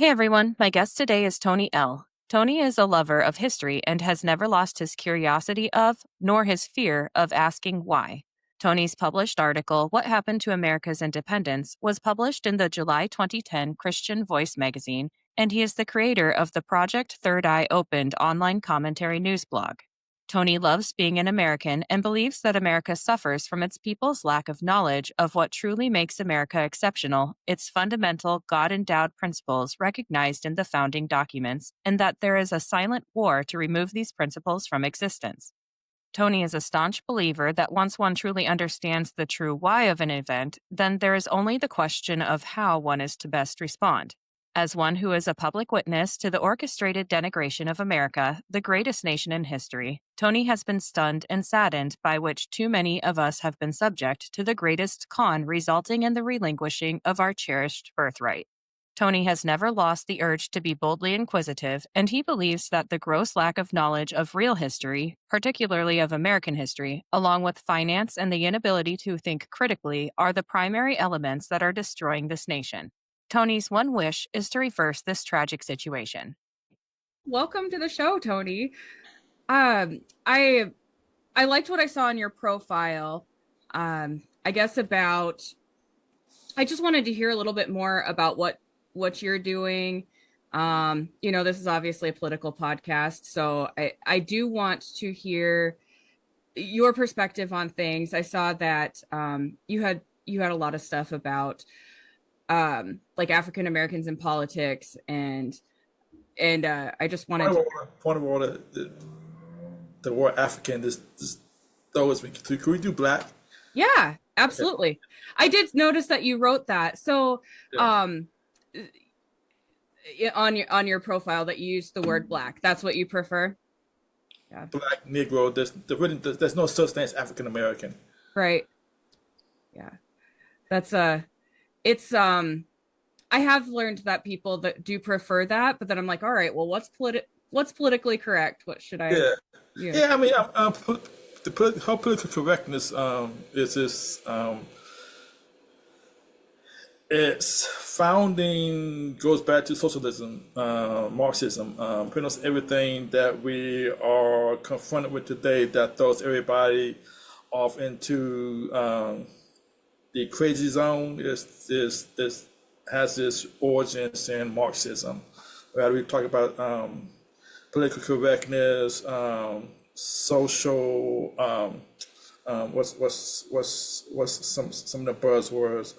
Hey everyone, my guest today is Tony L. Tony is a lover of history and has never lost his curiosity of, nor his fear of asking why. Tony's published article, What Happened to America's Independence, was published in the July 2010 Christian Voice magazine, and he is the creator of the Project Third Eye Opened online commentary news blog. Tony loves being an American and believes that America suffers from its people's lack of knowledge of what truly makes America exceptional, its fundamental God endowed principles recognized in the founding documents, and that there is a silent war to remove these principles from existence. Tony is a staunch believer that once one truly understands the true why of an event, then there is only the question of how one is to best respond. As one who is a public witness to the orchestrated denigration of America, the greatest nation in history, Tony has been stunned and saddened by which too many of us have been subject to the greatest con resulting in the relinquishing of our cherished birthright. Tony has never lost the urge to be boldly inquisitive, and he believes that the gross lack of knowledge of real history, particularly of American history, along with finance and the inability to think critically, are the primary elements that are destroying this nation. Tony's one wish is to reverse this tragic situation. Welcome to the show, Tony. I liked what I saw in your profile. I guess about. I just wanted to hear a little bit more about what you're doing. This is obviously a political podcast, so I do want to hear your perspective on things. I saw that you had a lot of stuff about like African Americans in politics, and I just wanted to. Point of order, the word African is throws me. Could we do black? Yeah, Okay. absolutely. I did notice that you wrote that. So, Yeah. on your profile that you used the word black. That's what you prefer? Yeah. Black, Negro. There's no such thing as African American. Right. Yeah. That's it's I have learned that people that do prefer that, but then I'm like, all right, well, what's politically correct? What should I Yeah. use? Yeah. I mean, how political correctness is this. Its founding goes back to socialism, Marxism, pretty much everything that we are confronted with today that throws everybody off into the crazy zone is has its origins in Marxism. Where we talk about political correctness, social, what's some of the buzzwords.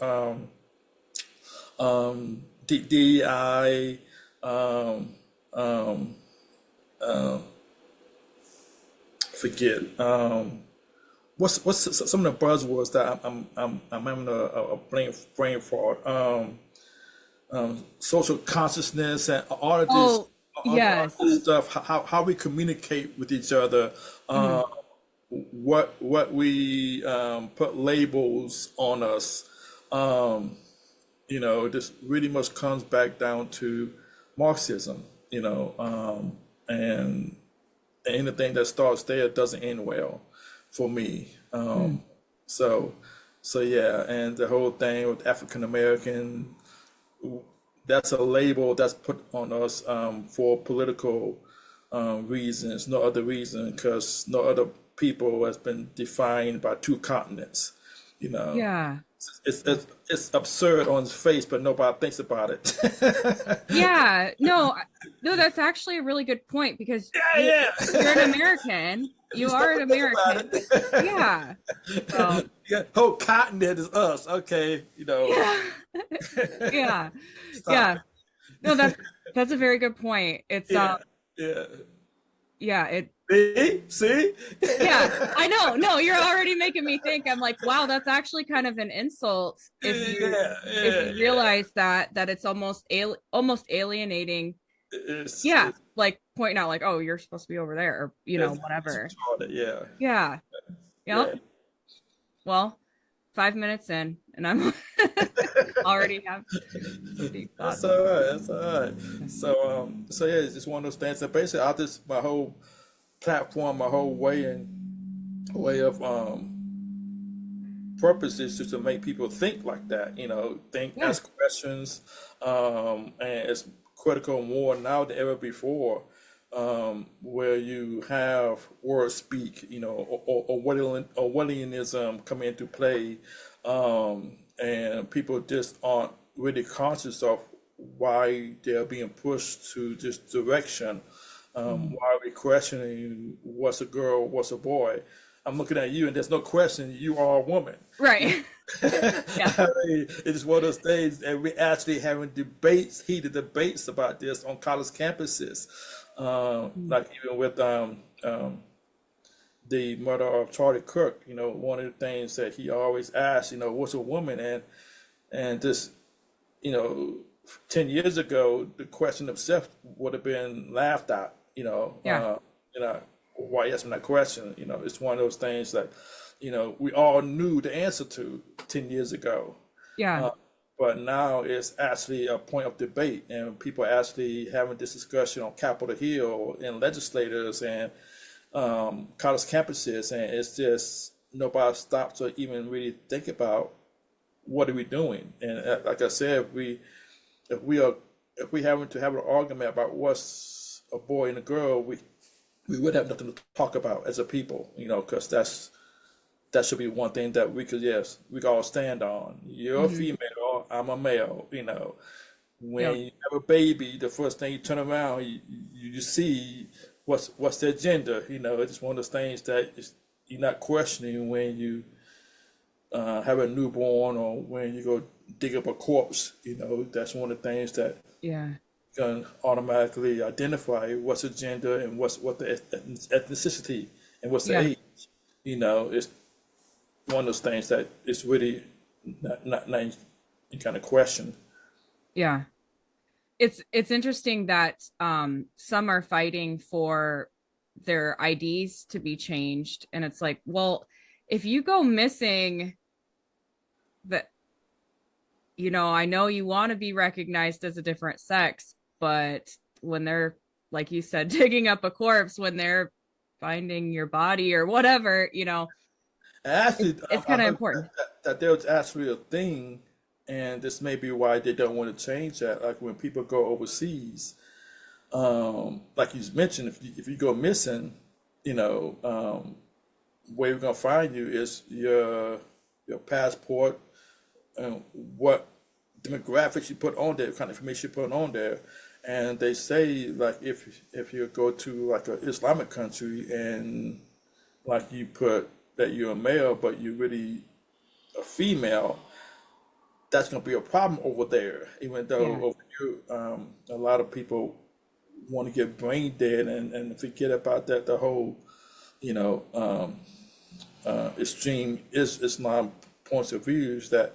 DEI, um, um, um, forget. What's some of the buzzwords that I'm having a brain fart. Social consciousness and Oh, all yes. this stuff. How we communicate with each other. Mhm. What we put labels on us. Um, this really much comes back down to Marxism, and anything that starts there doesn't end well for me. Mm. So, so yeah, and the whole thing with African American, that's a label that's put on us for political reasons, no other reason, because no other people has been defined by two continents, you know. Yeah. It's absurd on its face, but nobody thinks about it. Yeah, no, that's actually a really good point because Yeah, you're an yeah. American. You Stop are an and think about American. Yeah. So, it. Yeah, whole continent is us. Okay, yeah. Yeah. stop Yeah. it. No, that's a very good point. It's Yeah, yeah. yeah, it See? yeah, I know. No, you're already making me think. I'm like, wow, that's actually kind of an insult Yeah, if yeah, you yeah. realize that it's almost alienating. Yeah, It's like pointing out like, oh, you're supposed to be over there, or it's whatever. retarded. Yeah, Yeah. Yep. yeah. Well, 5 minutes in, and I'm already have some deep That's thoughts. all right. That's all right. So yeah, it's just one of those things. So basically, I just my whole platform, my whole way of purpose is just to make people think like that. Think, Yeah. ask questions, and it's critical more now than ever before, where you have word speak, or Orwellianism come into play, and people just aren't really conscious of why they're being pushed to this direction. Mhm. Why are we questioning what's a girl, what's a boy? I'm looking at you, and there's no question you are a woman. You Right. Yeah. I mean, it's one of those things, and we're actually having debates, heated debates about this on college campuses. Mm. Like even with the murder of Charlie Kirk, one of the things that he always asked, what's a woman? And this, you know, 10 years ago, the question itself would have been laughed at, Yeah. why asking that question? It's one of those things that, we all knew the answer to 10 years ago. Yeah. Uh, but now it's actually a point of debate, and people are actually having this discussion on Capitol Hill and legislators and college campuses, and it's just nobody stops to even really think about what are we doing. And like I said, if we are if we having to have an argument about what's a boy and a girl, we would have nothing to talk about as a people, because that should be one thing that we could all stand on. You're a Hmm. female, I'm a male. Yeah. When you have a baby, the first thing you turn around, you see what's their gender. It's just one of those things that you're not questioning when you have a newborn or when you go dig up a corpse. That's one of the things that Yeah. can automatically identify what's the gender and what the ethnicity and what's the Yeah. age. It's one of those things that it's really not any kind of question. Yeah. It's interesting that some are fighting for their IDs to be changed, and it's like, well, if you go missing, that I know you want to be recognized as a different sex, but when they're, like you said, digging up a corpse, when they're finding your body or whatever, And actually, it's I kind of heard important. that there was actually a thing, and this may be why they don't want to change that. Like when people go overseas, like you mentioned, if you go missing, where we're gonna find you is your passport and what demographics you put on there, what kind of information you put on there. And they say like if you go to like an Islamic country and like you put that you're a male but you're really a female, that's gonna be a problem over there. Even though Yeah. over here, a lot of people want to get brain dead and forget about that the whole you know extreme Islam points of views that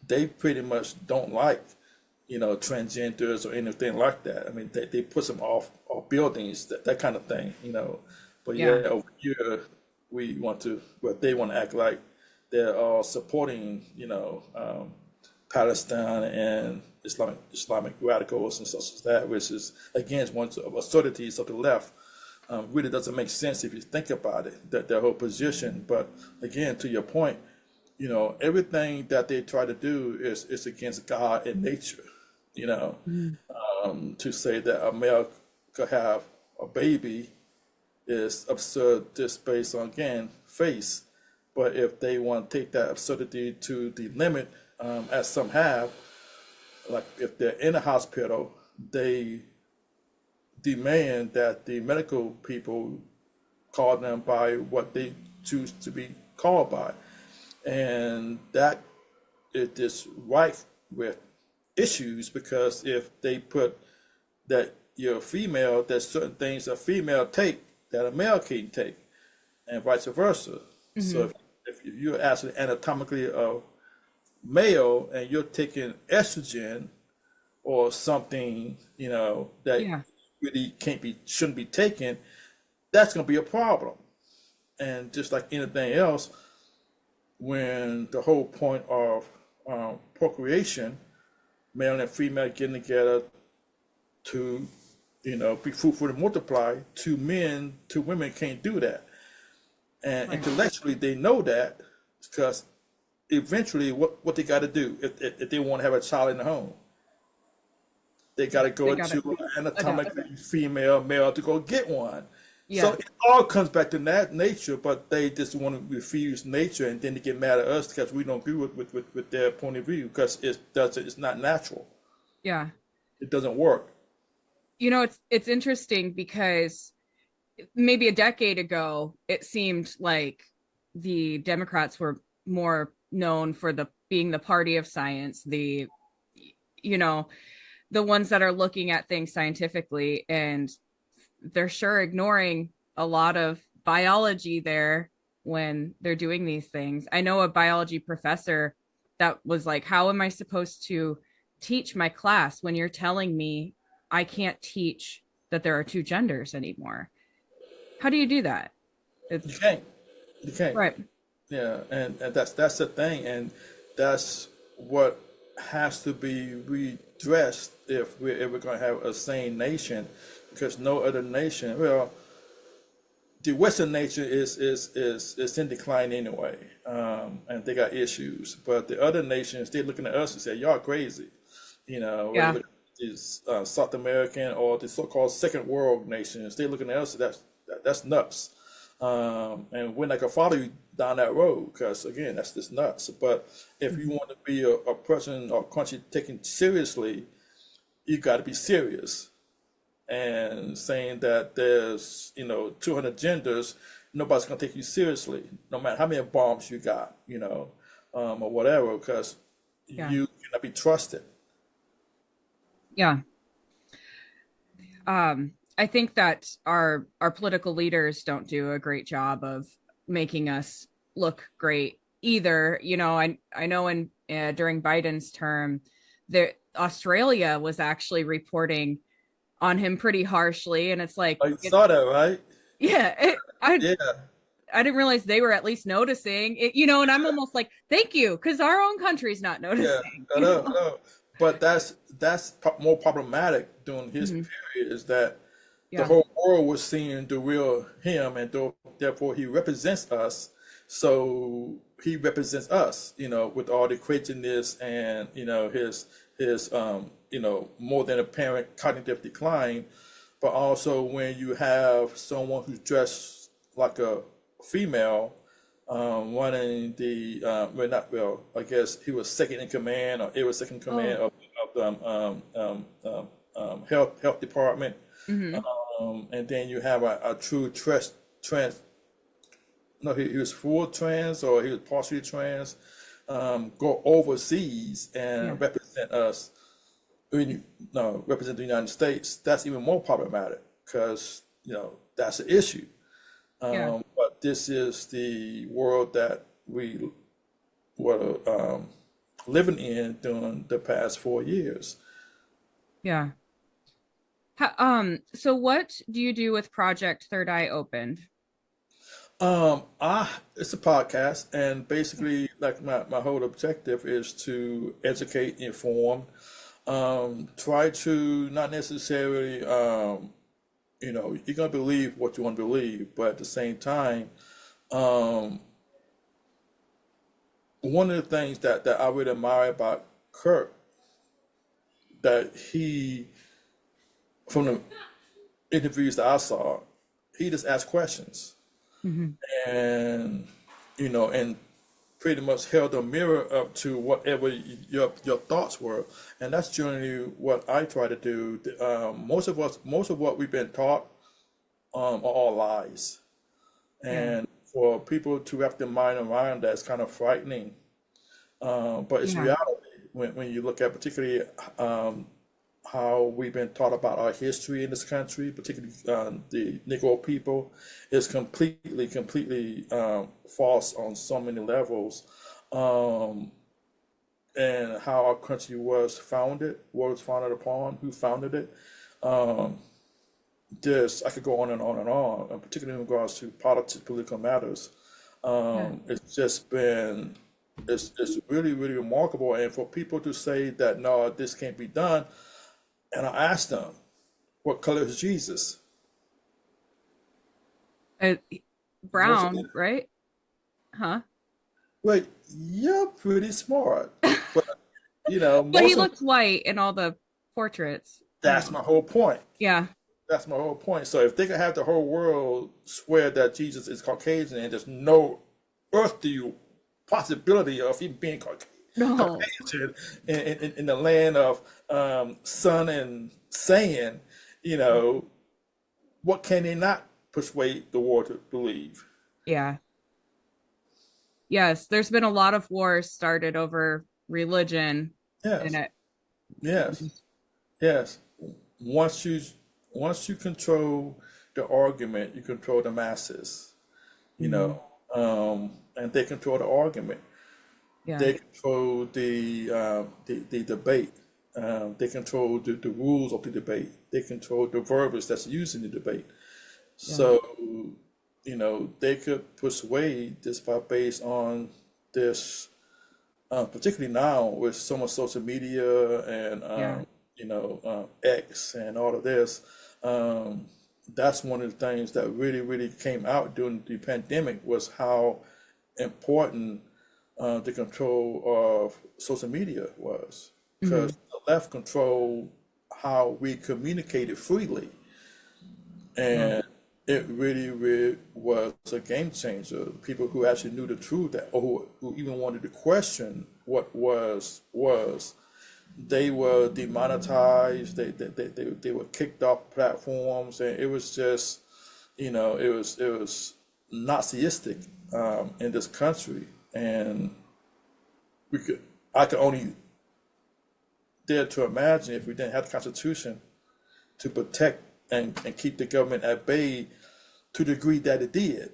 they pretty much don't like, transgenders or anything like that. I mean, they put them off buildings, that kind of thing. But yeah, Yeah. over here, they want to act like they're all supporting, Palestine and Islamic radicals and such as that, which is, again, one of the absurdities of the left. Really doesn't make sense if you think about it, that their whole position. But again, to your point, everything that they try to do is against God and nature. You know, Mm. to say that a male could have a baby is absurd just based on, again, face. But if they want to take that absurdity to the limit, as some have, like if they're in a hospital, they demand that the medical people call them by what they choose to be called by. And that is just rife with issues because if they put that you're a female, there's certain things a female take that a male can't take, and vice versa. So Hmm. if you're actually anatomically a male and you're taking estrogen or something, that Yeah. really shouldn't be taken, that's going to be a problem. And just like anything else, when the whole point of procreation, male and female getting together to, be fruitful and multiply, two women can't do that. And Right. intellectually, they know that because eventually, what they got to do if they want to have a child in the home, They got to They go gotta to adapt. anatomically female male to go get one. So Yeah. it all comes back to that nature, but they just want to refuse nature, and then they get mad at us because we don't agree with their point of view because it's not natural. Yeah. It doesn't work. It's interesting because maybe a decade ago, it seemed like the Democrats were more known for the being the party of science, you know, the ones that are looking at things scientifically, and they're sure ignoring a lot of biology there when they're doing these things. I know a biology professor that was like, how am I supposed to teach my class when you're telling me I can't teach that there are two genders anymore? How do you do that? You It's can't. You can't. right. Yeah, and that's the thing, and that's what has to be redressed if we're ever going to have a sane nation, because no other nation, well, the Western nation is in decline anyway, and they got issues, but the other nations they're looking at us and say y'all crazy, whether Yeah. it is South American or the so-called second world nations, they're looking at us. That's nuts, and we're not gonna follow you down that road because again, that's just nuts. But if you want to be a person or country taken seriously, you got to be serious. And saying that there's 200 genders, nobody's gonna take you seriously, no matter how many bombs you got, or whatever, because Yeah. you cannot be trusted. Yeah. I think that our political leaders don't do a great job of making us look great either. I know in during Biden's term, the Australia was actually reporting on him pretty harshly, and it's like, Oh, you saw that, right? yeah, Yeah, I didn't realize they were at least noticing it, and I'm almost like, thank you, because our own country's not yeah. noticing, I know, I know. But that's more problematic during his Mhm. period is that the Yeah. whole world was seeing the real him, and therefore he represents us. So he represents us, with all the craziness and his more than apparent cognitive decline. But also when you have someone who's dressed like a female, running well, not well, I guess he was second in command, or it was second in command Oh. of the health department, Hmm. and then you have a true trans. No, he was full trans or he was partially trans. Go overseas Yeah. and represent us. No, represent the United States. That's even more problematic because that's the issue. Yeah. But this is the world that we were living in during the past 4 years. Yeah. So what do you do with Project Third Eye Opened? It's a podcast, and basically, like my whole objective is to educate, inform, try to not necessarily, you're gonna believe what you want to believe, but at the same time, um, one of the things that I really admire about Kirk, that he, from the interviews that I saw, he just asked questions, Hmm. and and pretty much held a mirror up to whatever your thoughts were, and that's generally what I try to do. Most of what we've been taught, are all lies, Yeah. and for people to wrap their mind around that is kind of frightening. But it's Yeah. reality when you look at particularly um, how we've been taught about our history in this country, particularly the Negro people, is completely false on so many levels. Um, and how our country was founded, what was founded upon, who founded it. Um, I could go on and on and on, and particularly in regards to politics, political matters. Yeah. It's just been, it's really, really remarkable. And for people to say that, no, this can't be done, and I asked them, what color is Jesus? Uh, Most of them, Brown, right? Huh? wait, you're pretty smart. But, But he most of them, looked white in all the portraits. That's my whole point. Yeah. That's my whole point. So if they could have the whole world swear that Jesus is Caucasian and there's no earthly possibility of him being No. Caucasian in the land of sun and sand, you know, what can they not persuade the world to believe? Yeah. Yes, there's been a lot of wars started over religion and Yes, it yes, yes. Once you once you control the argument, you control the masses, you Mhm. know, and they control the argument. Yeah. They control the debate. They control the rules of the debate. They control the verbiage that's used in the debate. Yeah. So, they could persuade just by based on this, particularly now with so much social media and Yeah. X and all of this. Um, that's one of the things that really, really came out during the pandemic was how important the control of social media was, because Hmm. the left controlled how we communicated freely, Yeah. and it really, really was a game changer. People who actually knew the truth, that or who even wanted to question what was, they were demonetized. They were kicked off platforms, and it was just, it was Nazistic in this country, and we could I could only dare to imagine if we didn't have the Constitution to protect and keep the government at bay to the degree that it did.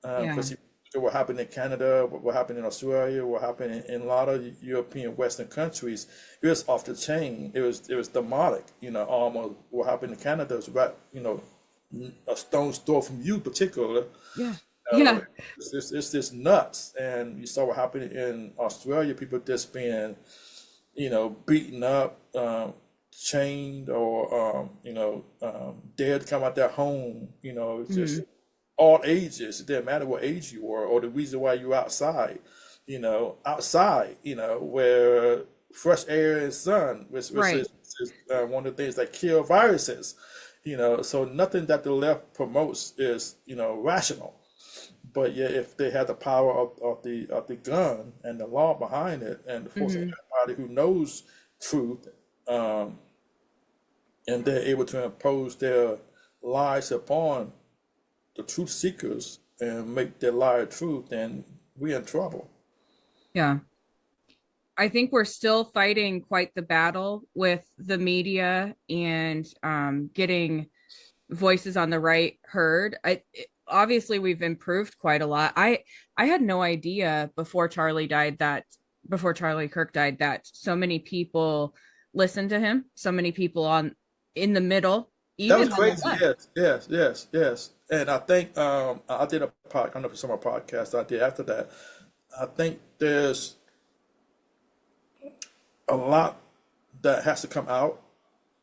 Yeah. Because what happened in Canada, what happened in Australia, what happened in a lot of European Western countries, it was off the chain. It was demonic. Almost what happened in Canada was about a stone's throw from you, particularly. Yeah. Uh, Yeah. it's just nuts. And you saw what happened in Australia. People just being beaten up, chained, or dared to come out their home. It's just Hmm. all ages. It didn't matter what age you were or the reason why you were outside. Outside. Where fresh air and sun, which Right. is one of the things that kill viruses. So nothing that the left promotes is rational. But yet, if they had the power of the gun and the law behind it, and forcing Hmm. everybody who knows truth, um, and they're able to impose their lies upon the truth seekers and make their lie truth, then we're in trouble. Yeah. I think we're still fighting quite the battle with the media and getting voices on the right heard. Obviously we've improved quite a lot. I had no idea before Charlie Kirk died that so many people listened to him, so many people on in the middle, That was even on the crazy. left. Yes, yes, yes, yes. And I think I did I don't know if it's some of podcast I did after that. I think there's a lot that has to come out.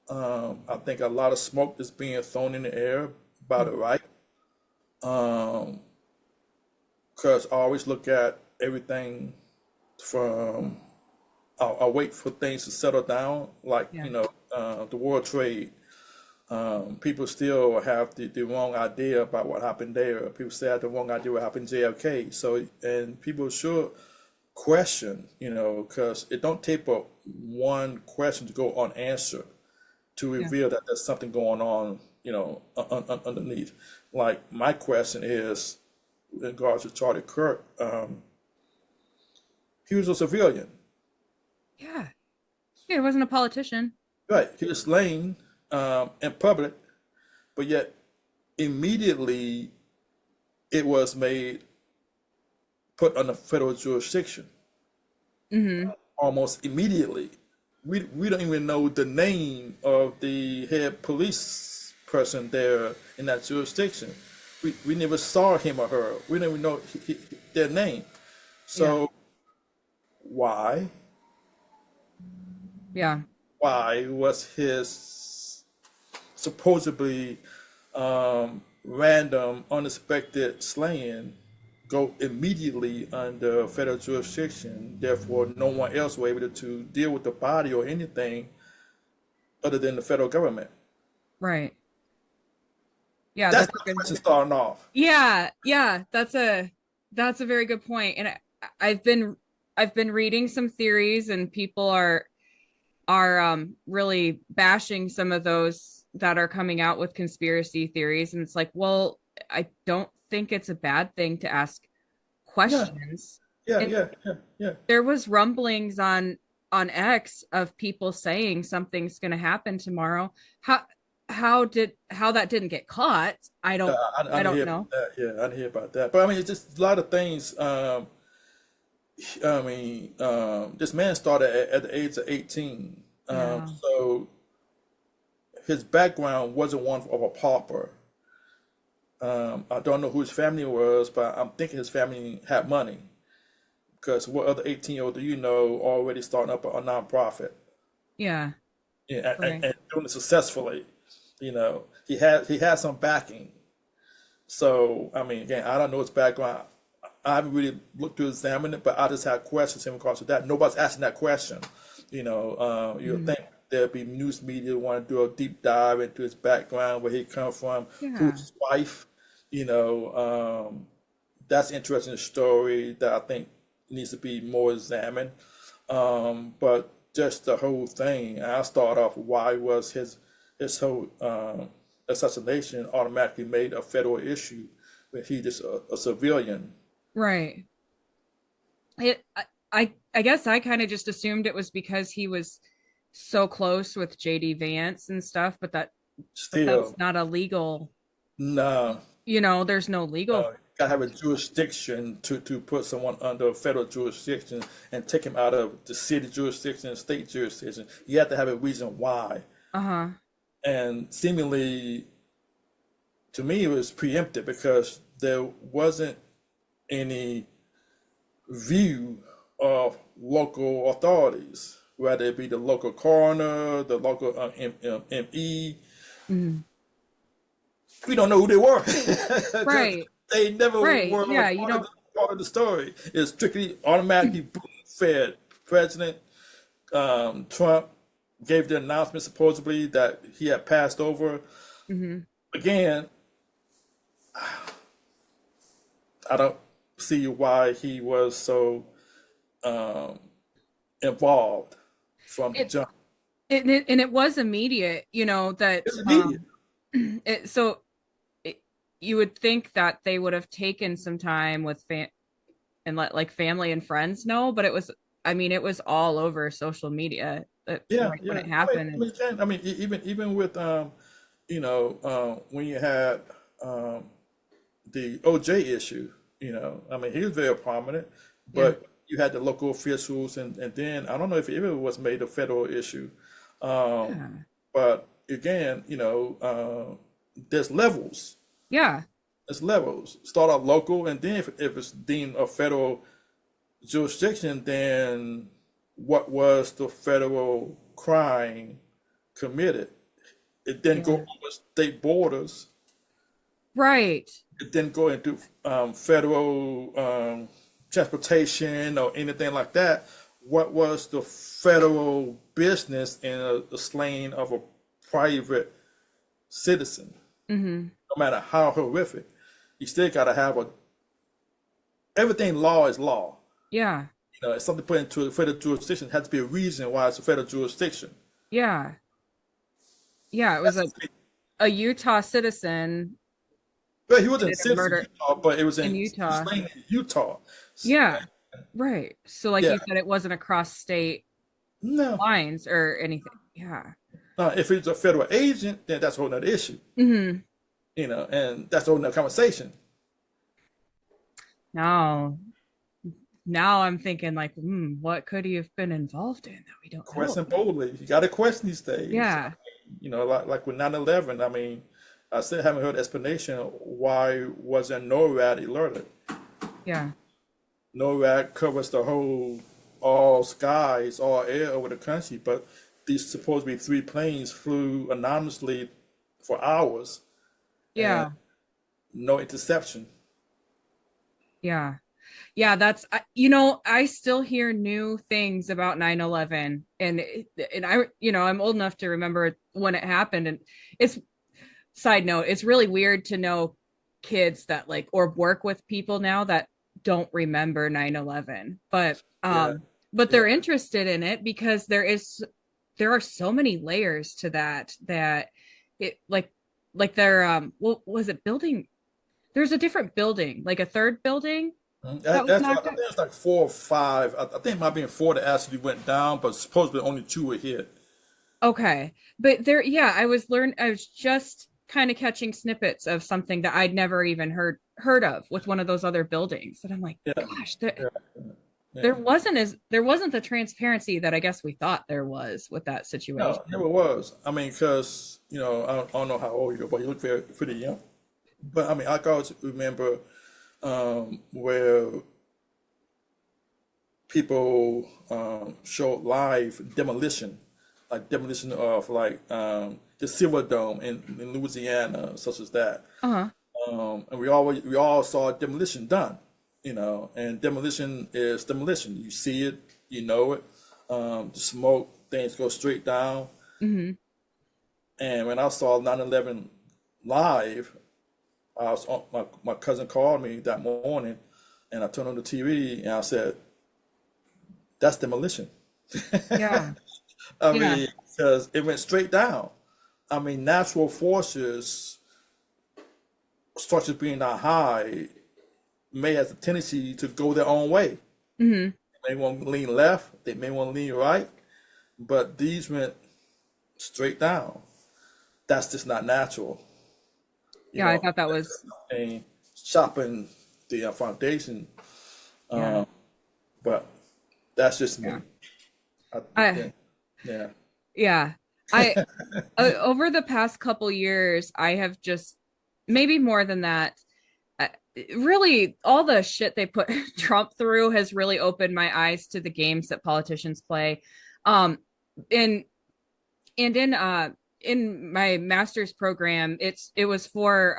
I think a lot of smoke is being thrown in the air by the right. Because I always look at everything from, I wait for things to settle down, like, Yeah. the world trade. People still have the wrong idea about what happened there. People still have the wrong idea what happened to JFK. So, and people should question, because it don't take but one question to go unanswered to Yeah. reveal that there's something going on, underneath. Like my question is, in regards to Charlie Kirk, he was a civilian, Yeah. Yeah, he wasn't a politician. right? He was slain in public, but yet immediately it was made put under federal jurisdiction Hmm. almost immediately. We don't even know the name of the head police person there in that jurisdiction. We never saw him or her. We never know their name. Yeah. So why Yeah. why was his supposedly random, unexpected slaying go immediately under federal jurisdiction? Therefore, no one else were able to deal with the body or anything other than the federal government? Right. Yeah, That's that's a my good. question starting off. Yeah, yeah, that's a very good point. And I've been I've been reading some theories, and people are really bashing some of those that are coming out with conspiracy theories. And it's like, well, I don't think it's a bad thing to ask Yeah, questions. yeah, And yeah, yeah, yeah. there was rumblings on X of people saying something's going to happen tomorrow. How how that didn't get caught? I I didn't don't hear about know. that. Yeah, I didn't hear about that. But I mean, it's just a lot of things. This man started at the age of 18. Yeah. So his background wasn't one of a pauper. I don't know who his family was, but I'm thinking his family had money because what other 18-year-old do you know already starting up a nonprofit? Yeah. Yeah, Right. and doing it successfully. He had some backing. So I mean, again, I don't know his background. I haven't really looked to examine it, but I just had questions in regards to that. Nobody's asking that question. You'll Mhm. think there'd be news media want to do a deep dive into his background, where he come from, who's Yeah. his wife. That's an interesting story that I think needs to be more examined. But just the whole thing, I start off, why was his whole assassination automatically made a federal issue when he just a civilian? Right. It I guess I kind of just assumed it was because he was so close with JD Vance and stuff, but that's Still, not a legal, no, there's no legal. no. Gotta have a jurisdiction to put someone under a federal jurisdiction and take him out of the city jurisdiction and state jurisdiction. You have to have a reason why. Uh-huh. And seemingly, to me, it was preempted because there wasn't any view of local authorities, whether it be the local coroner, the local ME. Mhm. We don't know who they were. Right. They never Right. were Yeah, you don't. part of the story. It's strictly automatically fed. President Trump gave the announcement supposedly that he had passed over. Mhm. Again, I don't see why he was so um, involved from the It, jump. and it was immediate, that It's immediate. so it, you would think that they would have taken some time with and let like family and friends know, but I mean, it was all over social media, Yeah, like when yeah. it happened. I mean, even with when you had um, the OJ issue, I mean, he was very prominent, Yeah. but you had the local officials, and then I don't know if it ever was made a federal issue. Um, Yeah. but again, there's levels. Yeah. There's levels. Start off local, and then if it's deemed a federal jurisdiction, then what was the federal crime committed? It didn't go Yeah. over state borders. Right. It didn't go into federal transportation or anything like that. What was the federal business in the slaying of a private citizen? Hmm. No matter how horrific, you still got to have a everything. Law is law. Yeah. If something put into a federal jurisdiction, it has to be a reason why it's a federal jurisdiction. Yeah. Yeah. It was That's a Utah citizen But he wasn't committed a citizen murder of Utah, but it was in he was Utah. slain in Utah. Yeah. Right. So like Yeah, you said, it wasn't across state no. lines or anything. Yeah. If it's a federal agent, then that's a whole nother issue. Hmm. And that's a whole nother conversation. Now, now I'm thinking like, what could he have been involved in that we don't know Question about? boldly. You got to question these days. Yeah. Like with 9/11. I mean, I still haven't heard explanation why wasn't NORAD alerted. Yeah. NORAD covers the whole all skies, all air over the country, but these supposed to be three planes flew anonymously for hours and Yeah. no interception. Yeah. Yeah, I still hear new things about 9/11, and I'm old enough to remember when it happened. And it's side note, it's really weird to know kids that like or work with people now that don't remember 9/11, Yeah, but yeah. they're interested in it because there are so many layers to that it like their what was it building, there's a different building, like a third building that was That's what knocked I out. think it's like four or five. I think it might be four that actually went down, but supposedly only two were hit. Okay. But yeah, I was just kind of catching snippets of something that I'd never even heard of with one of those other buildings. And I'm like, Yeah, gosh, yeah, yeah. there wasn't the transparency that I guess we thought there was with that No, situation. never was. I mean, because I don't know how old you are, but you look very pretty young. But I mean, I can always remember where people showed live demolition, like demolition of like the Silver Dome in Louisiana, such as that. Uh-huh. And we all saw demolition done, and demolition is demolition. You see it, you know it. The smoke, things go straight down. Hmm. And when I saw 9/11 live, my cousin called me that morning, and I turned on the TV and I said, "That's demolition." Yeah. I Yeah. mean, because it went straight down. I mean, natural forces, structures being that high, may have a tendency to go their own way. Hmm. They may want to lean left, they may want to lean right, but these went straight down. That's just not natural. You Yeah, I know, thought that was and chopping the foundation, yeah. um, but that's just Yeah. me. I I think, yeah. yeah. I Over the past couple years, I have just maybe more than that. uh, Really, all the shit they put Trump through has really opened my eyes to the games that politicians play. Um, and and in my master's program, it was for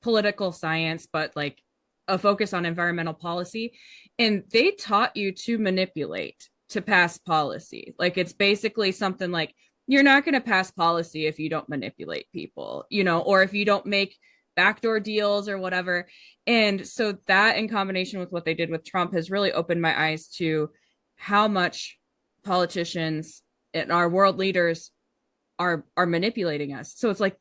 political science, but like a focus on environmental policy, and they taught you to manipulate to pass policy. Like it's basically something like you're not going to pass policy if you don't manipulate people, or if you don't make backdoor deals or whatever. And so that in combination with what they did with Trump has really opened my eyes to how much politicians and our world leaders are manipulating us. So it's like,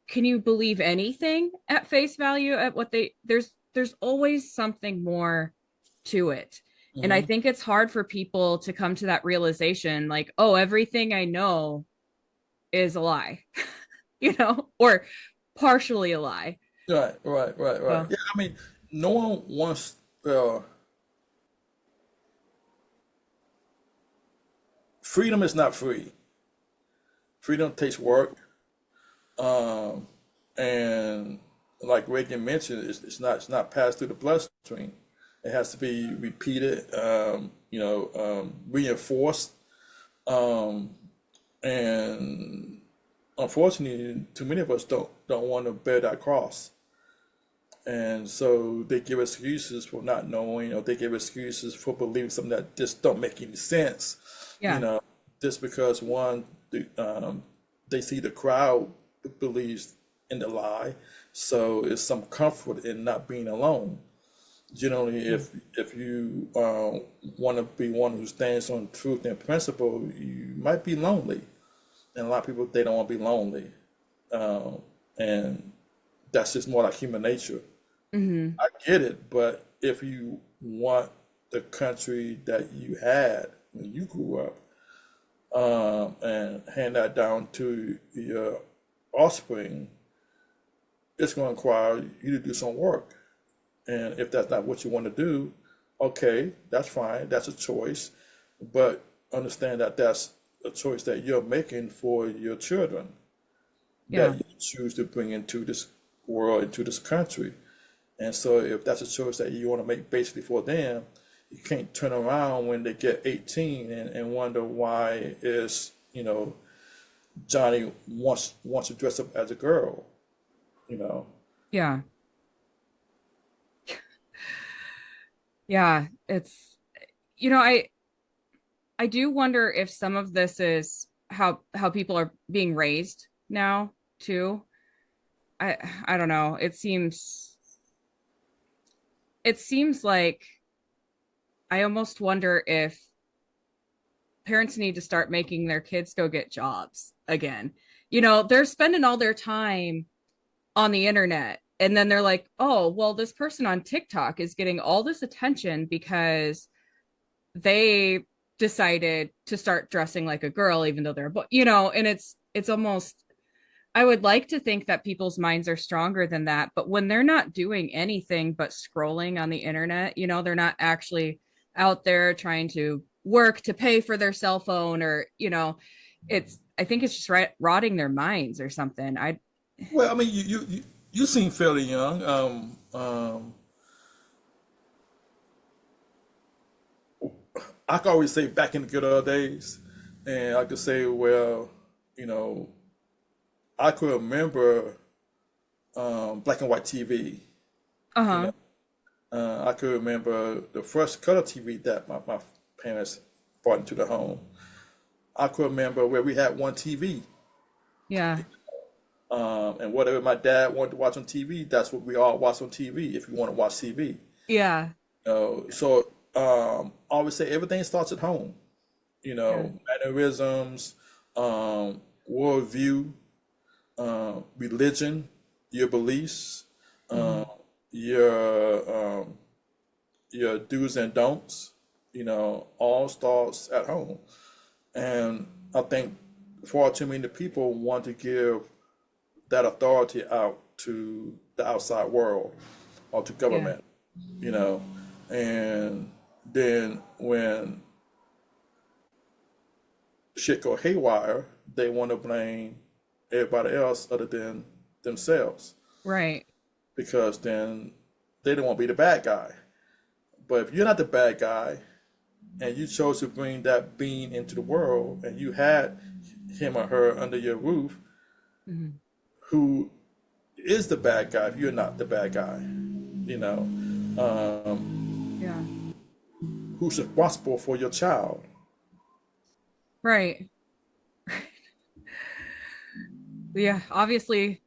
can you believe anything at face value at what there's always something more to it. And I Hmm. think it's hard for people to come to that realization, like, oh, everything I know is a lie, or partially a lie. Right, right, right, right. So Yeah, I mean, no one wants. Uh, Freedom is not free. Freedom takes work, um, and like Reagan mentioned, it's not passed through the bloodstream. It has to be repeated, reinforced, um, and unfortunately, too many of us don't want to bear that cross. And so they give excuses for not knowing, or they give excuses for believing something that just don't make any sense. You yeah, know, just because they see the crowd believes in the lie, so it's some comfort in not being alone. Generally, if you want to be one who stands on truth and principle, you might be lonely, and a lot of people they don't want to be lonely, and that's just more like human nature. mm-hmm. I get it, but if you want the country that you had when you grew up, and hand that down to your offspring, it's going to require you to do some work. And if that's not what you want to do, okay, that's fine. That's a choice. But understand that that's a choice that you're making for your children that Yeah, you choose to bring into this world, into this country. And so if that's a choice that you want to make basically for them, you can't turn around when they get 18 and wonder why is, Johnny wants to dress up as a girl, you know. yeah. Yeah, it's you know, I do wonder if some of this is how people are being raised now too. I don't know. It seems like I almost wonder if parents need to start making their kids go get jobs again. They're spending all their time on the internet and then they're like, "Oh, well this person on TikTok is getting all this attention because they decided to start dressing like a girl even though they're a boy." And it's almost, I would like to think that people's minds are stronger than that, but when they're not doing anything but scrolling on the internet, they're not actually out there trying to work to pay for their cell phone, or I think it's just rotting their minds or something. I Well, I mean, you seem fairly young. I can always say back in the good old days, and I could say, well, you know, I could remember black and white TV. You uh-huh. know, I could remember the first color TV that my parents brought into the home. I could remember where we had one TV, Yeah. and whatever my dad wanted to watch on TV, that's what we all watched on TV if we want to watch TV. Yeah. So I always say everything starts at home. Yeah. Mannerisms, worldview, religion, your beliefs, Hmm. um, your your do's and don'ts. All starts at home. And I think far too many people want to give that authority out to the outside world or to Yeah. government, you know. And then when shit go haywire, they want to blame everybody else other than themselves Right. because then they don't want to be the bad guy. But if you're not the bad guy and you chose to bring that being into the world and you had him or her under your roof, Hmm. who is the bad guy if you're not the bad guy? You know, Yeah. who's responsible for your child? Right. Yeah, obviously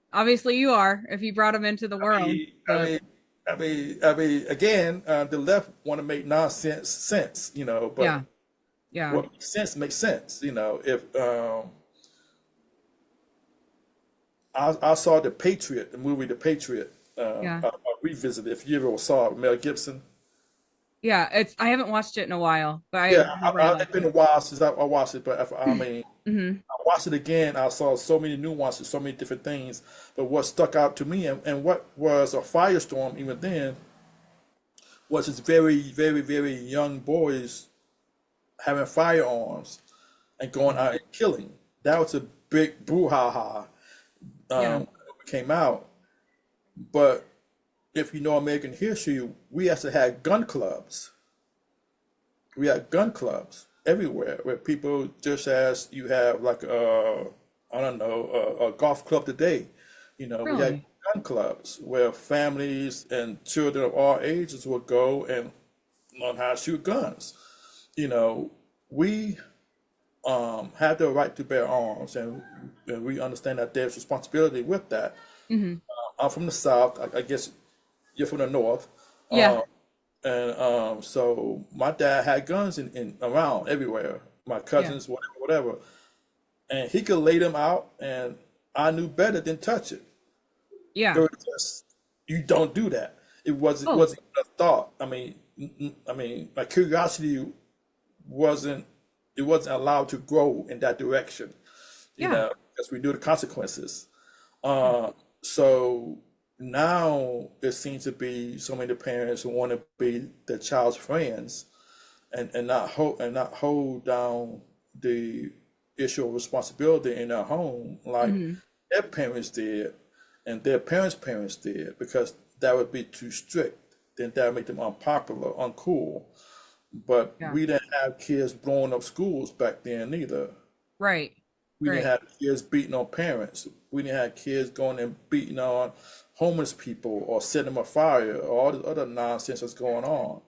you are if you brought them into the I world. mean, I But mean, again, the left want to make nonsense sense, but yeah, yeah, what makes sense. If I saw The Patriot, the movie The Patriot, yeah, I revisited. If you ever saw it, Mel Gibson. yeah. I haven't watched it in a while, but I Yeah, remember I it's liked been a it. while since I watched it, but I mean, Hmm. I watched it again. I saw so many nuances, so many different things. But what stuck out to me, and what was a firestorm even then, was this very, very, very young boys having firearms and going Yeah, out and killing. That was a big brouhaha yeah, when it came out. But if you know American history, we actually had gun clubs. We had gun clubs everywhere where people, just as you have like I don't know, a golf club today. We had really. gun clubs where families and children of all ages would go and learn how to shoot guns. You know, we have the right to bear arms, and we understand that there's responsibility with that. Hmm. I'm from the South. I guess you're from the North. Yeah, And so my dad had guns in around everywhere. My yeah, cousins, whatever, whatever, and he could lay them out, and I knew better than touch it. It yeah. was just you don't do that. Oh, Wasn't a thought. I mean, my curiosity wasn't it wasn't allowed to grow in that direction. yeah, Because we knew the consequences. yeah, So now it seems to be so many parents who want to be their child's friends and not hold down the issue of responsibility in their home like hmm, their parents did and their parents did, because that would be too strict. Then that would make them unpopular, uncool. But yeah. we didn't have kids blowing up schools back then either. Right, We didn't right. have kids beating on parents. We didn't have kids going and beating on homeless people or setting them afire or all this other nonsense that's going on.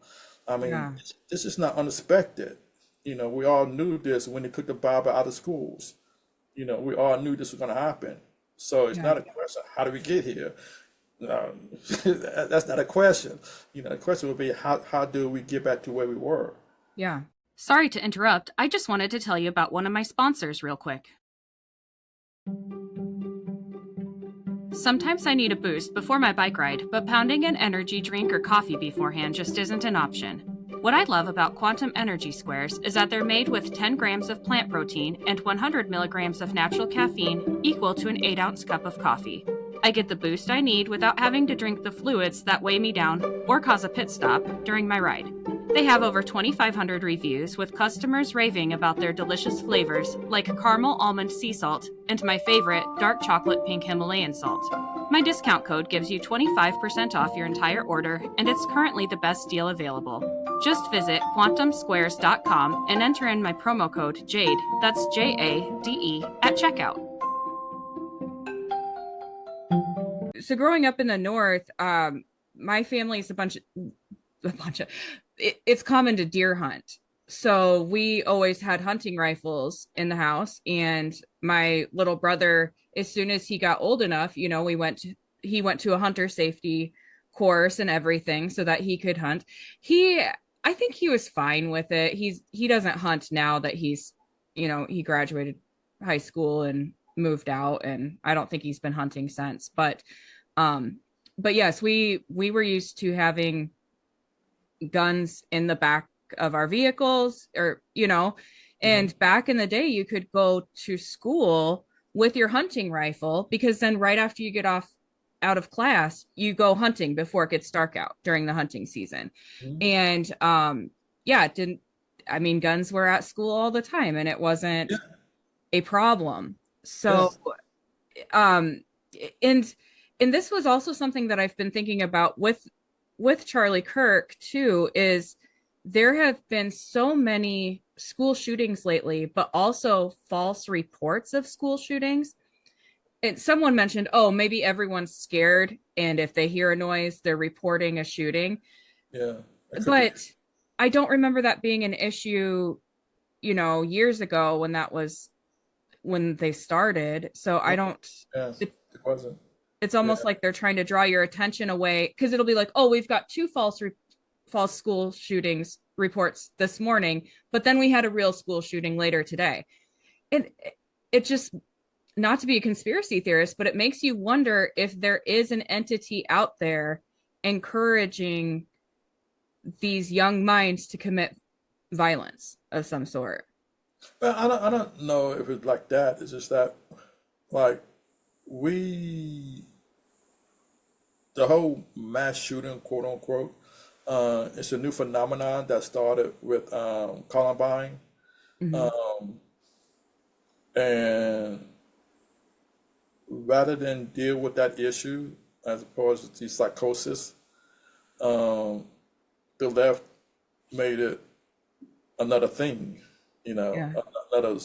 I mean, Yeah. this is not unexpected. We all knew this when they took the Bible out of schools. We all knew this was going to happen. So it's Yeah. not a question, how do we get here? That's not a question. The question would be, how do we get back to where we were? Yeah. Sorry to interrupt. I just wanted to tell you about one of my sponsors real quick. Sometimes I need a boost before my bike ride, but pounding an energy drink or coffee beforehand just isn't an option. What I love about Quantum Energy Squares is that they're made with 10 grams of plant protein and 100 milligrams of natural caffeine, equal to an 8-ounce cup of coffee. I get the boost I need without having to drink the fluids that weigh me down or cause a pit stop during my ride. They have over 2,500 reviews, with customers raving about their delicious flavors like caramel almond sea salt and my favorite, dark chocolate pink Himalayan salt. My discount code gives you 25% off your entire order, and it's currently the best deal available. Just visit quantumsquares.com and enter in my promo code JADE, that's JADE, at checkout. So growing up in the north, my family is a bunch of it's common to deer hunt. So we always had hunting rifles in the house, and my little brother, as soon as he got old enough, he went to a hunter safety course and everything so that he could hunt. He I think he was fine with it. He doesn't hunt now that he graduated high school and moved out, and I don't think he's been hunting since. Um but yes, we were used to having guns in the back of our vehicles, Hmm. and back in the day you could go to school with your hunting rifle, because then right after you get off out of class you go hunting before it gets dark out during the hunting season. And yeah, it didn't I mean, guns were at school all the time and it wasn't Yeah, a problem. yeah. So um and and this was also something that I've been thinking about with Charlie Kirk too, is there have been so many school shootings lately, but also false reports of school shootings. And someone mentioned, oh, maybe everyone's scared, and if they hear a noise, they're reporting a shooting. Yeah, it could be. But I don't remember that being an issue, years ago when they started. So I Yeah, don't, yeah, it, it wasn't. it's Yeah, almost like they're trying to draw your attention away, because it'll be like, oh, we've got two false school shootings reports this morning, but then we had a real school shooting later today. And it just, not to be a conspiracy theorist, but it makes you wonder if there is an entity out there encouraging these young minds to commit violence of some sort. but I don't know if it's like that. It's just that, like, we the whole mass shooting, quote unquote, it's a new phenomenon that started with Columbine. Mm-hmm. Um, and rather than deal with that issue as opposed to psychosis, um, the left made it another thing, Yeah. another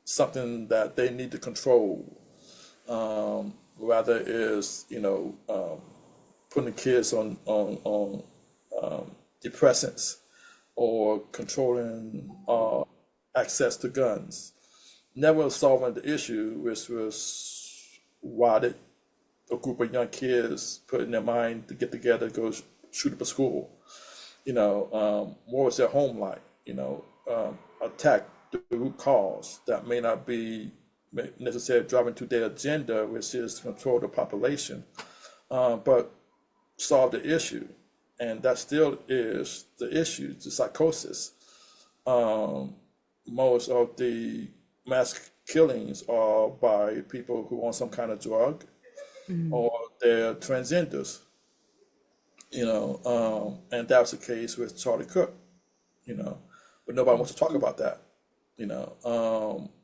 something that they need to control. Rather is, putting kids on depressants or controlling access to guns, never solving the issue, which was why did a group of young kids put in their mind to get together, go shoot up a school. What was their home like? Attack the root cause that may not be necessarily driving to their agenda, which is to control the population, but solve the issue. And that still is the issue, the psychosis. Um, Most of the mass killings are by people who on some kind of drug Mm-hmm. or they're transgenders, and that was the case with Charlie Cook, you know, but nobody wants to talk about that,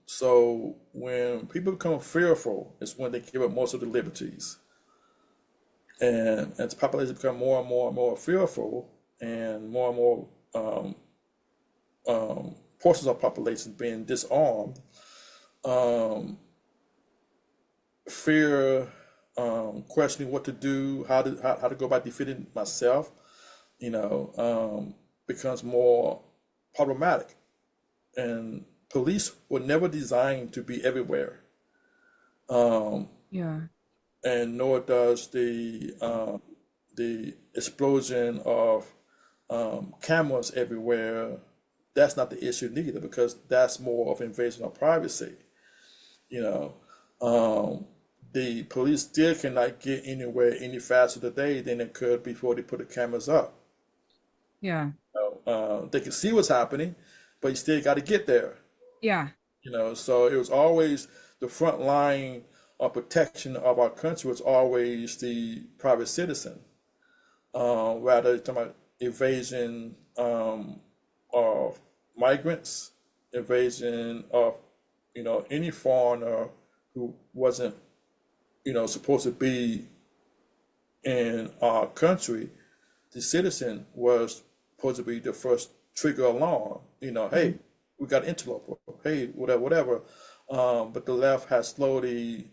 So when people become fearful, it's when they give up most of the liberties, and as the population become more and more and more fearful, and more um, portions of population being disarmed, um, fear, questioning what to do, how to go about defending myself, you know, um, becomes more problematic. And police were never designed to be everywhere. Um, Yeah. and nor does the explosion of cameras everywhere. That's not the issue neither, because that's more of invasion of privacy. You know, um, the police still cannot get anywhere any faster today than they could before they put the cameras up. Yeah. They can see what's happening, but you still got to get there. Yeah. So it was always the front line of protection of our country was always the private citizen. Rather talking about evasion of migrants, invasion of any foreigner who wasn't supposed to be in our country. The citizen was supposed to be the first trigger alarm. Mhm. Hey, we got an interloper. Hey, whatever, whatever. But the left has slowly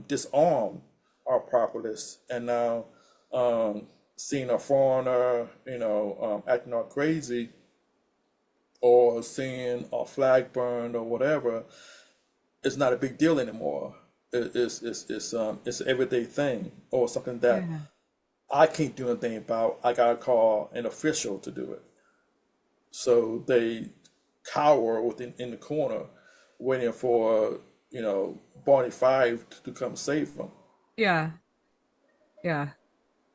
disarmed our populace, and now seeing a foreigner, acting all crazy, or seeing a flag burned or whatever, it's not a big deal anymore. It's an everyday thing, or something that Yeah. I can't do anything about. I gotta call an official to do it. So they cower within in the corner, waiting for Barney Five to come save them. Yeah. Yeah.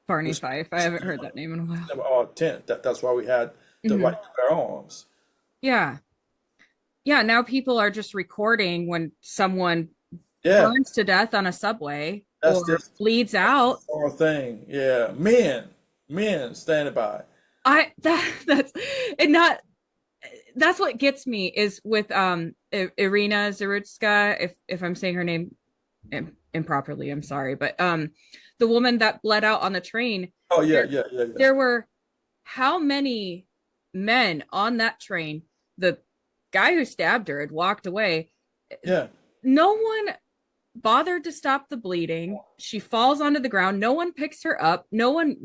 Barney Which Fife. I haven't heard that name in a while. never our intent. That's why we had the right Hmm. to bear arms. Yeah. Yeah. Now people are just recording when someone Yeah, burns to death on a subway that's or this bleeds out. our thing. Yeah, men standing by. That's and not that's what gets me is with Irina Zarutska, if I'm saying her name improperly, I'm sorry, but the woman that bled out on the train, Oh yeah, there yeah, yeah, yeah, there were how many men on that train? The guy who stabbed her had walked away. yeah, No one bothered to stop the bleeding. She falls onto the ground. No one picks her up. No one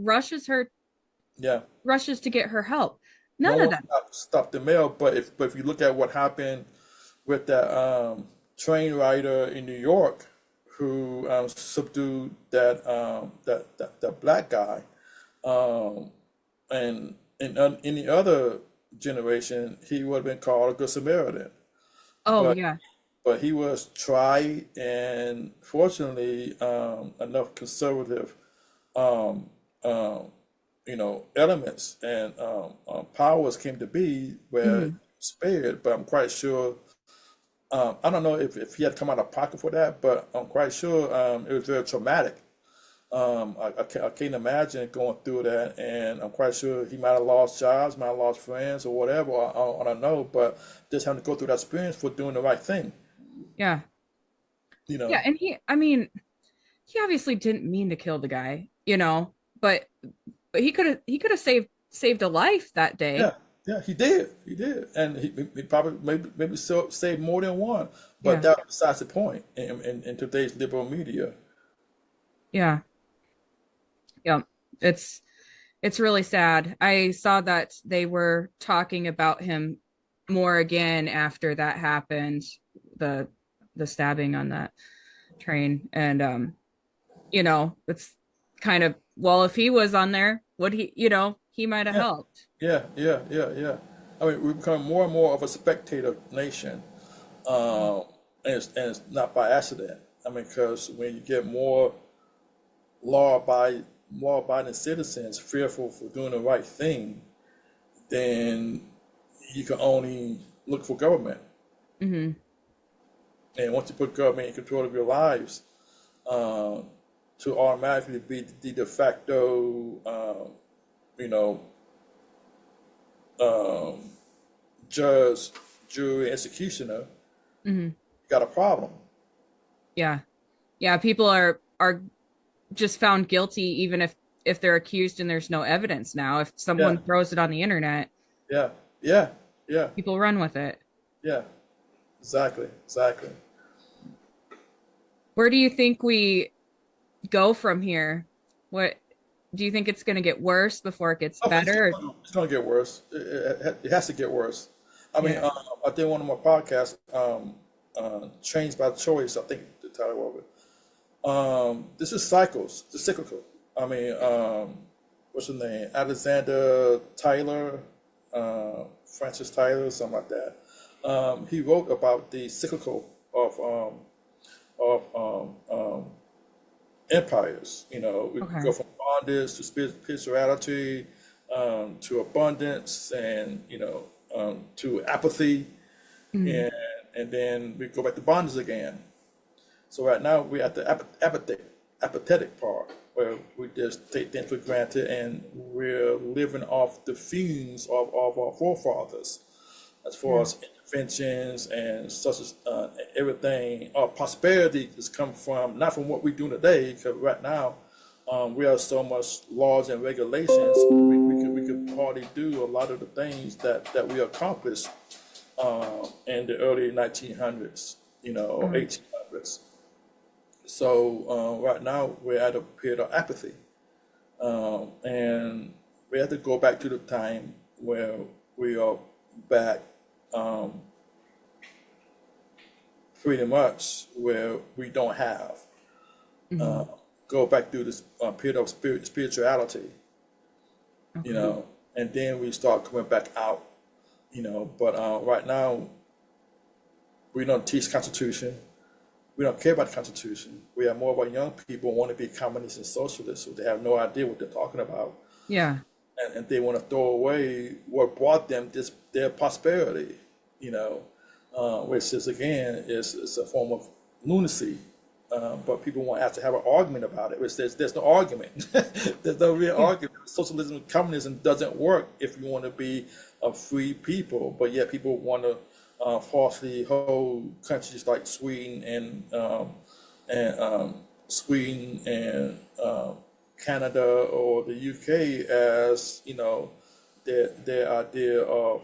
yeah. rushes to get her help. No None of one them. stopped the mail. But if you look at what happened with that train rider in New York who subdued that black guy, um, and in any other generation, he would have been called a good Samaritan. Oh But yeah. but he was tried, and fortunately, enough conservative um, um, elements and powers came to be where Hmm. spared. But I'm quite sure. I don't know if he had come out of pocket for that, but I'm quite sure it was very traumatic. I can't imagine going through that, and I'm quite sure he might have lost jobs, might have lost friends, or whatever. I don't know, but just having to go through that experience for doing the right thing, Yeah. you Yeah. know. And I mean, he obviously didn't mean to kill the guy, but he could have saved a life that Yeah, day. yeah, he did, and he probably maybe saved more than one, but Yeah. that's besides the point in today's liberal media. Yeah. Yeah. It's it's really sad. I saw that they were talking about him more again after that happened, the the stabbing on that train. And it's kind of, well, if he was on there, would he might have Yeah, helped. yeah, yeah, yeah, yeah. I mean, we become more and more of a spectator nation, um, and it's not by accident. I mean, because when you get more law-abiding law-abiding citizens fearful for doing the right thing, then you can only look for government. Hmm. And once you put government in control of your lives, uh, to automatically be the de facto, you know, um, judge, jury, executioner, Hmm. you got a problem. Yeah. Yeah, people are just found guilty even if they're accused and there's no evidence now. If Yeah, someone throws it on the internet, yeah, yeah, yeah, people run with it. yeah. Exactly, exactly. Where do you think we go from here? What? Do you think it's going to get worse before it gets Oh, better? it's gonna get worse. It has to get worse. I mean, Yeah. I did one of my podcasts, Change by Choice, I think the title of it. This is cycles, the cyclical. I mean, what's his name? Alexander Tyler, Francis Tyler, something like that. He wrote about the cyclical of empires. You know, we go Okay. from bondage to spirituality, to abundance, and to apathy, Mm. and then we go back to bondage again. So right now we're at the apathetic part where we just take things for granted and we're living off the fumes of our forefathers as far Yeah. as interventions and such as everything. Our prosperity has come from not from what we're doing today, because right now we have so much laws and regulations. We could hardly do a lot of the things that we accomplished in the early 1900s, or Mm. 1800s. So right now we're at a period of apathy, and we have to go back to the time where we are back, um, pretty much where we don't have. Mm. Go back through this period of spirituality, Okay. and then we start coming back out. But right now we don't teach Constitution. We don't care about the Constitution. We have more of our young people want to be communists and socialists, so they have no idea what they're talking about, Yeah. and they want to throw away what brought them their prosperity. You know, which is again is a form of lunacy. But people want to have an argument about it, which there's no argument. There's no real Yeah. argument. Socialism and communism doesn't work if you want to be a free people, but yet people want to falsely hold countries like Sweden and Canada or the UK as their idea of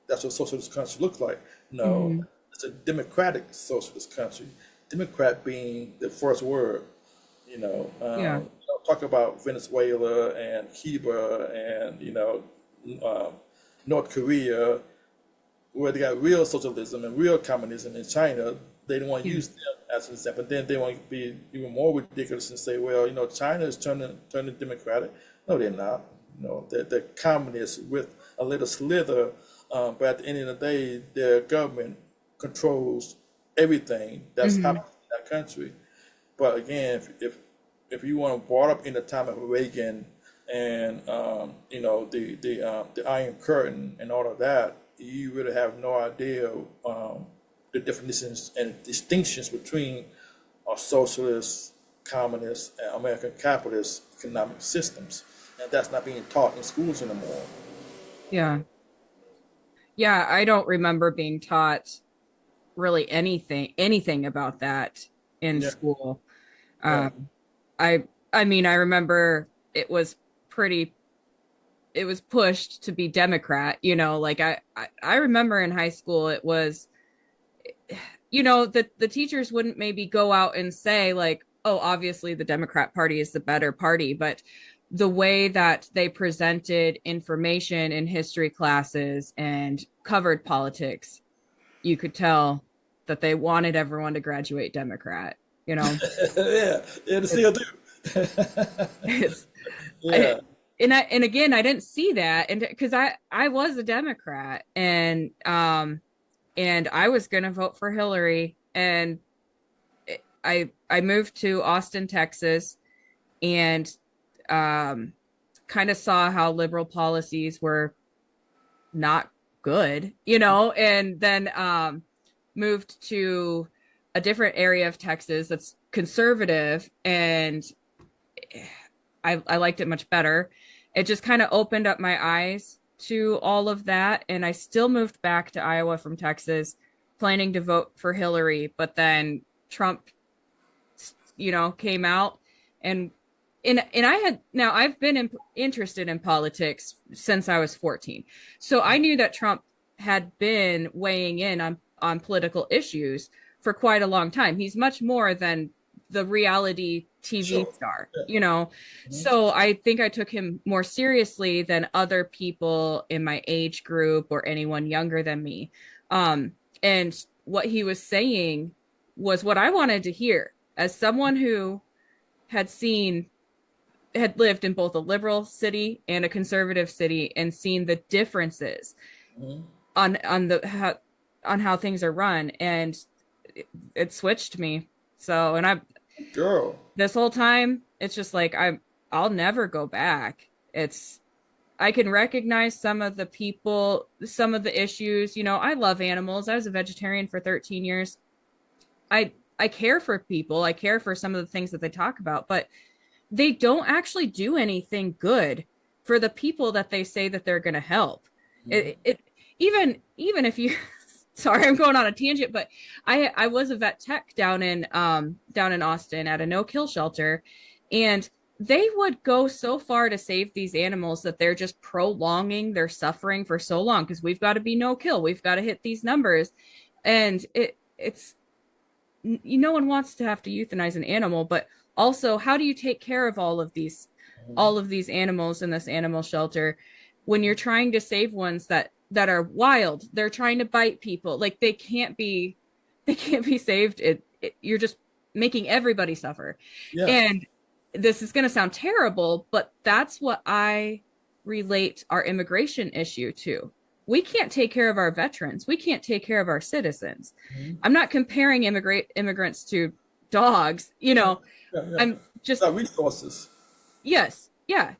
that's what socialist country looks like. No, Hmm. it's a democratic socialist country. Democrat being the first word. Yeah. Talk about Venezuela and Cuba and um, North Korea, where they got real socialism and real communism in China. They don't want to Yeah. use them as an example. Then they want to be even more ridiculous and say, well, China is turning democratic. No, they're not. They're communists with a little slither, but at the end of the day, their government controls everything that's Hmm. happening in that country. But again, if you want to brought up in the time of Reagan and the Iron Curtain and all of that, you really have no idea the definitions and distinctions between our socialist, communist, and American capitalist economic systems, and that's not being taught in schools anymore. Yeah. Yeah. I don't remember being taught really anything about that in Yeah, school. yeah. Um, I I mean, I remember pretty it was pushed to be Democrat, like I remember in high school it was, the teachers wouldn't maybe go out and say like, oh, obviously the Democrat Party is the better party, but the way that they presented information in history classes and covered politics, you could tell that they wanted everyone to graduate Democrat, you know. Yeah, yeah, they It's still do. it's I, Yeah. and again, I didn't see that, and because I was a Democrat, and I was going to vote for Hillary, and I moved to Austin, Texas, and um kind of saw how liberal policies were not good, and then moved to a different area of Texas that's conservative, and I liked it much better. It just kind of opened up my eyes to all of that. And I still moved back to Iowa from Texas, planning to vote for Hillary. But then Trump, came out, and I've been interested in politics since I was 14. So I knew that Trump had been weighing in on political issues for quite a long time. He's much more than the reality TV Sure. star, Yeah. you know? So I think I took him more seriously than other people in my age group or anyone younger than me. And what he was saying was what I wanted to hear as someone who had seen had lived in both a liberal city and a conservative city and seen the differences Mm-hmm. on how things are run, and it switched me. So, and I Girl. this whole time it's just like I'll never go back. It's I can recognize some of the people, some of the issues. You know, I love animals. I was a vegetarian for 13 years. I care for people. I care for some of the things that they talk about, but they don't actually do anything good for the people that they say that they're going to help. It even if you sorry, I'm going on a tangent, but I was a vet tech down in Austin at a no-kill shelter, and they would go so far to save these animals that they're just prolonging their suffering for so long because we've got to be no kill, we've got to hit these numbers, and it's no one wants to have to euthanize an animal, but also how do you take care of all of these animals in this animal shelter when you're trying to save ones that are wild, they're trying to bite people, like they can't be saved. You're just making everybody suffer. Yeah. And this is going to sound terrible, but that's what I relate our immigration issue to. We can't take care of our veterans. We can't take care of our citizens. Mm-hmm. I'm not comparing immigrants to dogs, you know. Yeah. Yeah. I'm just Got resources. yes, yeah.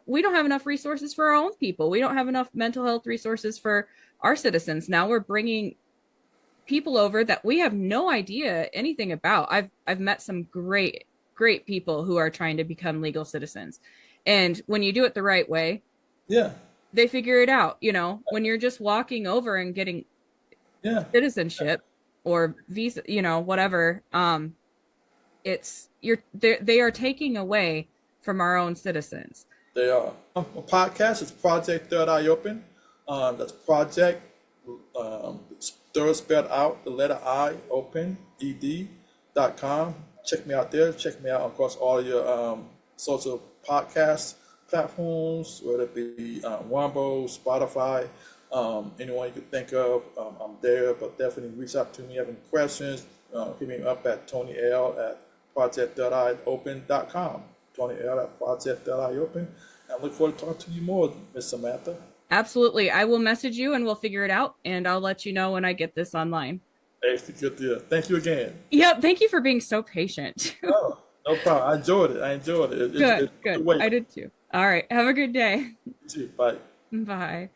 We don't have enough resources for our own people. We don't have enough mental health resources for our citizens. Now we're bringing people over that we have no idea anything about. I've met some great people who are trying to become legal citizens. And when you do it the right way, Yeah. they figure it out, you know. When you're just walking over and getting Yeah. citizenship or visa, you know, whatever, it's they are taking away from our own citizens. They are. A podcast is Project Third Eye Open. That's Project third spelled out, the letter I open, ed.com. Check me out there. Check me out across all your social podcast platforms, whether it be Wombo, Spotify, anyone you could think of. I'm there, but definitely reach out to me. Having questions, hit me up at Tony L at project.iopen.com. Tony L at project.iopen. I look forward to talking to you more, Miss Samantha. Absolutely. I will message you and we'll figure it out, and I'll let you know when I get this online. It's a good deal. Thank you again. Yep. Thank you for being so patient. Oh, no problem. I enjoyed it. I enjoyed it. Good. Good. I did too. All right. Have a good day. You too. Bye. Bye.